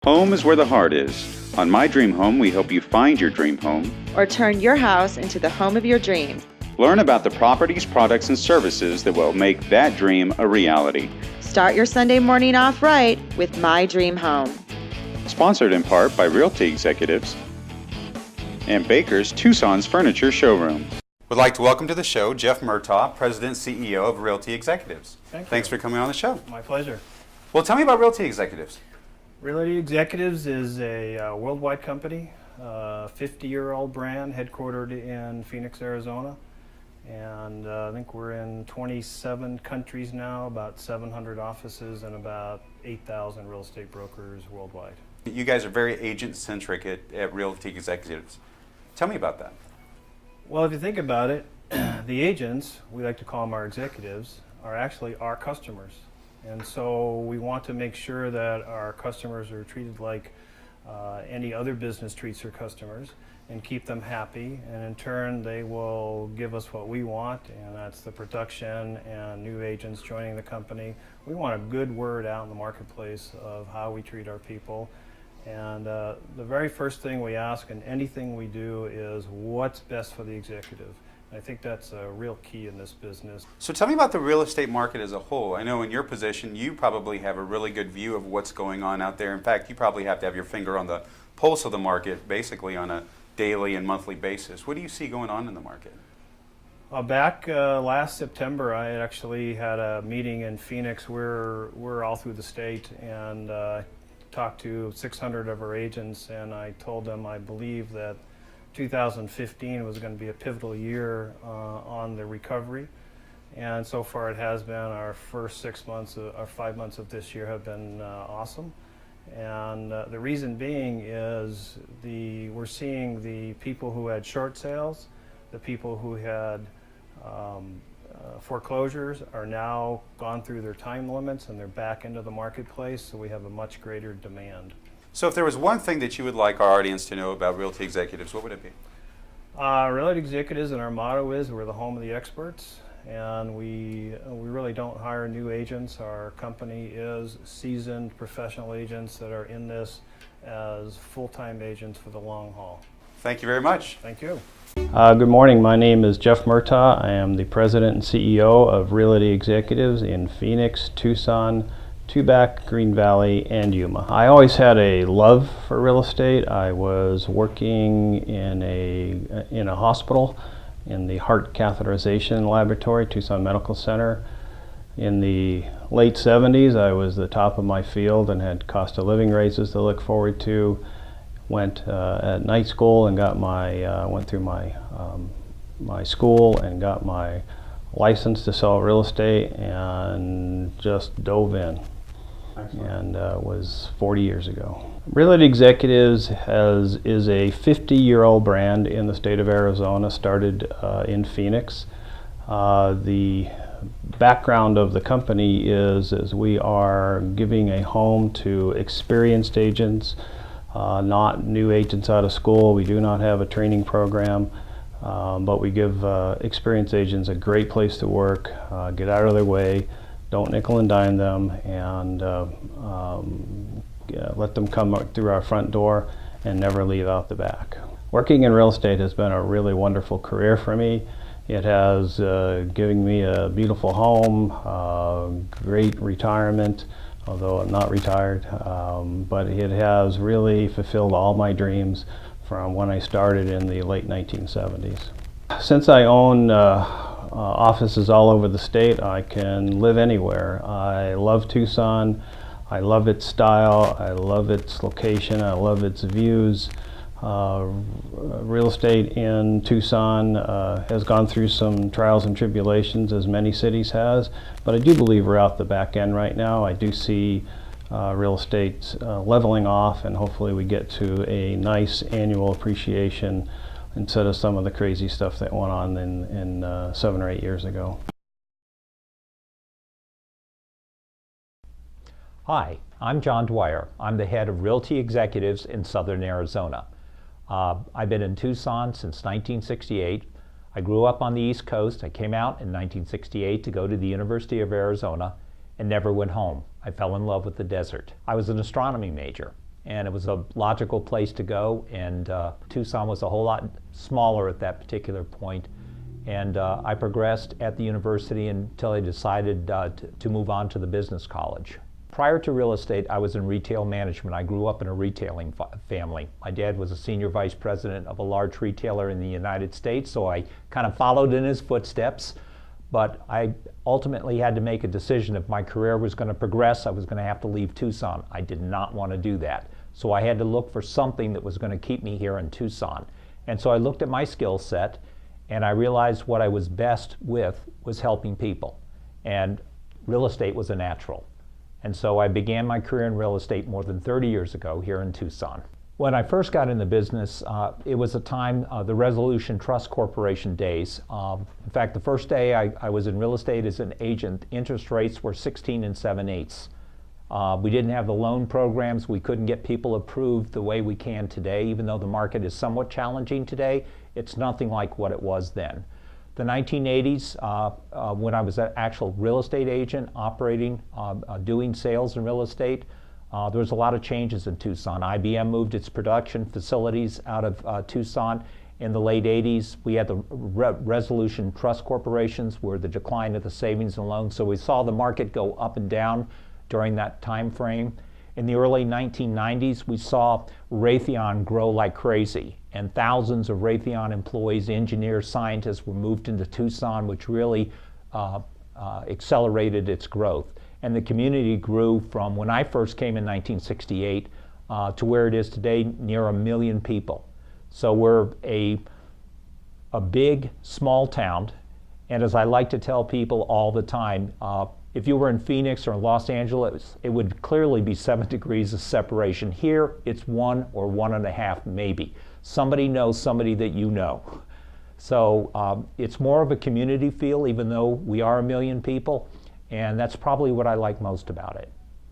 Home is where the heart is. On My Dream Home, we help you find your dream home. Or turn your house into the home of your dreams. Learn about the properties, products, and services that will make that dream a reality. Start your Sunday morning off right with My Dream Home. Sponsored in part by Realty Executives and Baker's Tucson's Furniture Showroom. Would like to welcome to the show Jeff Murtagh, President and CEO of Realty Executives. Thanks for coming on the show. My pleasure. Well, tell me about Realty Executives. Realty Executives is a worldwide company, 50-year-old brand headquartered in Phoenix, Arizona. And I think we're in 27 countries now, about 700 offices, and about 8,000 real estate brokers worldwide. You guys are very agent-centric at Realty Executives. Tell me about that. Well, if you think about it, the agents, we like to call them our executives, are actually our customers. And so we want to make sure that our customers are treated like any other business treats their customers and keep them happy. And in turn, they will give us what we want, and that's the production and new agents joining the company. We want a good word out in the marketplace of how we treat our people. And the very first thing we ask in anything we do is what's best for the executive. I think that's a real key in this business. So tell me about the real estate market as a whole. I know in your position, you probably have a really good view of what's going on out there. In fact, you probably have to have your finger on the pulse of the market basically on a daily and monthly basis. What do you see going on in the market? Back last September, I actually had a meeting in Phoenix. We're all through the state, and talked to 600 of our agents, and I told them I believe that 2015 was going to be a pivotal year on the recovery, and so far it has been. Our first 6 months, our 5 months of this year have been awesome, and the reason being is we're seeing the people who had short sales, the people who had foreclosures are now gone through their time limits and they're back into the marketplace, so we have a much greater demand. So if there was one thing that you would like our audience to know about Realty Executives, what would it be? Realty Executives, and our motto is we're the home of the experts, and we really don't hire new agents. Our company is seasoned professional agents that are in this as full-time agents for the long haul. Thank you very much. Thank you. Good morning. My name is Jeff Murtagh. I am the President and CEO of Realty Executives in Phoenix, Tucson, Tubac, Green Valley, and Yuma. I always had a love for real estate. I was working in a hospital in the heart catheterization laboratory, Tucson Medical Center. In the late 70s, I was the top of my field and had cost of living raises to look forward to. Went at night school and got went through my school and got my license to sell real estate and just dove in. Excellent. And was 40 years ago. Realty Executives is a 50-year-old brand in the state of Arizona, started in Phoenix. The background of the company is we are giving a home to experienced agents, not new agents out of school. We do not have a training program, but we give experienced agents a great place to work, get out of their way, don't nickel and dime them, and let them come through our front door and never leave out the back. Working in real estate has been a really wonderful career for me. It has given me a beautiful home, great retirement, although I'm not retired, but it has really fulfilled all my dreams from when I started in the late 1970s. Since I own offices all over the state, I can live anywhere. I love Tucson. I love its style. I love its location. I love its views. Real estate in Tucson has gone through some trials and tribulations, as many cities has, but I do believe we're out the back end right now. I do see real estate leveling off, and hopefully we get to a nice annual appreciation instead of some of the crazy stuff that went on in 7 or 8 years ago. Hi, I'm John Dyer. I'm the head of Realty Executives in Southern Arizona. I've been in Tucson since 1968. I grew up on the East Coast. I came out in 1968 to go to the University of Arizona and never went home. I fell in love with the desert. I was an astronomy major. and it was a logical place to go, and Tucson was a whole lot smaller at that particular point. And I progressed at the university until I decided to move on to the business college. Prior to real estate, I was in retail management. I grew up in a retailing family. My dad was a senior vice president of a large retailer in the United States, so I kind of followed in his footsteps. But I ultimately had to make a decision. If my career was going to progress, I was going to have to leave Tucson. I did not want to do that. So I had to look for something that was going to keep me here in Tucson. And so I looked at my skill set, and I realized what I was best with was helping people. And real estate was a natural. And so I began my career in real estate more than 30 years ago here in Tucson. When I first got in the business, it was a time, the Resolution Trust Corporation days. In fact, the first day I was in real estate as an agent, interest rates were 16 7/8. We didn't have the loan programs. We couldn't get people approved the way we can today. Even though the market is somewhat challenging today, it's nothing like what it was then. The 1980s, when I was an actual real estate agent operating, doing sales in real estate, there was a lot of changes in Tucson. IBM moved its production facilities out of Tucson. In the late 80s, we had the Resolution Trust Corporations, where the decline of the savings and loans. So we saw the market go up and down during that time frame. In the early 1990s, we saw Raytheon grow like crazy, and thousands of Raytheon employees, engineers, scientists were moved into Tucson, which really accelerated its growth. And the community grew from when I first came in 1968 to where it is today, near 1 million people. So we're a big, small town, and as I like to tell people all the time, if you were in Phoenix or Los Angeles, it would clearly be 7 degrees of separation. Here, it's 1 or 1.5 maybe. Somebody knows somebody that you know. So it's more of a community feel, even though we are 1 million people, and that's probably what I like most about it.